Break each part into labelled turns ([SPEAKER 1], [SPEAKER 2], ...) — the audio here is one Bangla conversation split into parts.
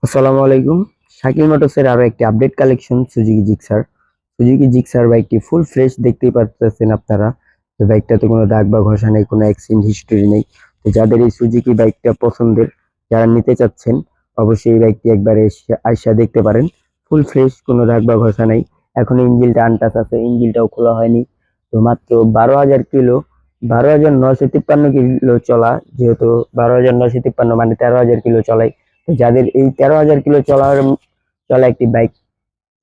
[SPEAKER 1] আসসালামু আলাইকুম। শাকিল মোটরসের আরো একটি update collection Suzuki Gixxer. Suzuki Gixxer বাইকটি ফুল ফ্রেশ দেখতেই পাচ্ছেন আপনারা। তো বাইকটাতে কোনো দাগ বা ঘষা নেই, কোনো অ্যাক্সিডেন্ট হিস্টরি নেই। তো যাদের এই সুজুকি বাইকটা পছন্দের, যারা নিতে চাচ্ছেন, অবশ্যই এই বাইকটি একবার এসে আইসা দেখতে পারেন। ফুল ফ্রেশ, কোনো দাগ বা ঘষা নেই। এখনো ইঞ্জিনটা আনটাচ আছে, ইঞ্জিনটাও খোলা হয়নি। তো মাত্র 12,000 কিলো, 12,953 কিলো চলা। যেহেতু 12,953 মানে 13,000 কিলো চলাই। তো যাদের এই 13,000 কিলো চলা একটি বাইক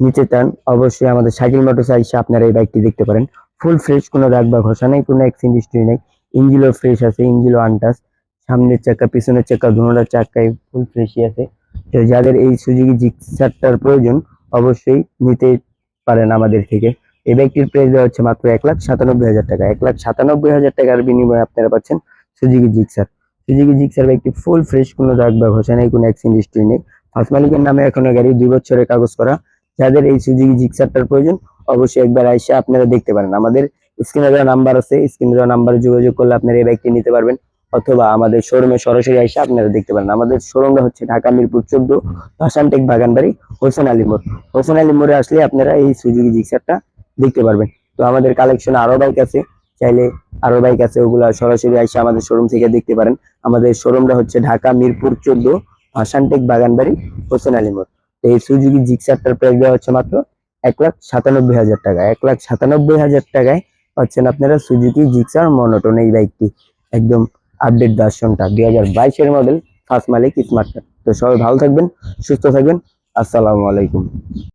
[SPEAKER 1] নিতে চান, অবশ্যই আমাদের শাকিল মোটরস আইসা আপনারা এই বাইকটি দেখতে পারেন। ফুল ফ্রেশ, কোনো দাগ বা ঘষা নেই, কোনো অ্যাক্সিডেন্ট হিস্ট্রি নেই। ইঞ্জিনও ফ্রেশ আছে, ইঞ্জিনও আনটাচ। সামনের চাকা পিছনের চাকা দুটোটার চাকাই ফুল ফ্রেশই আছে। তো যাদের এই সুজুকি জিক্সারটার প্রয়োজন, অবশ্যই নিতে পারেন আমাদের থেকে। এই বাইকটির প্রাইস দেওয়া হচ্ছে মাত্র 1,97,000 টাকা। 1,97,000 টাকার বিনিময়ে আপনারা পাচ্ছেন সুজুকি জিক্সার। সুজুকি জিক্সার বাইকটি ফুল ফ্রেশ, কোনো দাগ বা ঘষা নেই, কোনো অ্যাক্সিডেন্ট হিস্ট্রি নেই। ফার্স্ট মালিকের নামে এখনো গাড়ি, 2 বছরের কাগজ করা। যাদের এই সুজুকি জিক্সারটার প্রয়োজন, অবশ্যই একবার আইসা আপনারা দেখতে পারেন। আমাদের স্ক্রিনে দেওয়া নাম্বার আছে, স্ক্রিনে দেওয়া নাম্বারে যোগাযোগ করলে আপনারা এই বাইকটি নিতে পারবেন, অথবা আমাদের শোরুমে সরাসরি আইসা আপনারা দেখতে পারেন। আমাদের শোরুমটা হচ্ছে ঢাকা মিরপুর 14, ভাসানটেক বাগানবাড়ি, হোসেন আলী মোড়। হোসেন আলী মোড়ে আসলে আপনারা এই সুজুকি জিক্সারটা দেখতে পারবেন। তো আমাদের কালেকশনে আরো বাইক আছে, চাইলে আরো বাইক আছে, ওগুলা সরাসরি আইসা আমাদের শোরুম থেকে দেখতে পারেন। আমাদের শোরুমটা হচ্ছে ঢাকা মিরপুর 14, ভাসানটেক বাগানবাড়ি, হোসেন আলী মোড়। তো এই সুজুকি জিক্সারটার প্রাইস দেওয়া হচ্ছে মাত্র 1,97,000 টাকা। 1,97,000 টাকায় পাচ্ছেন আপনারা সুজুকি জিক্সার মনোটন এই বাইকটি। একদম আপডেট ভার্সনটা, 2022-এর মডেল, ফার্স্ট মালিক, স্মার্ট কার্ড। তো সবাই ভালো থাকবেন, সুস্থ থাকবেন। আসসালামু আলাইকুম।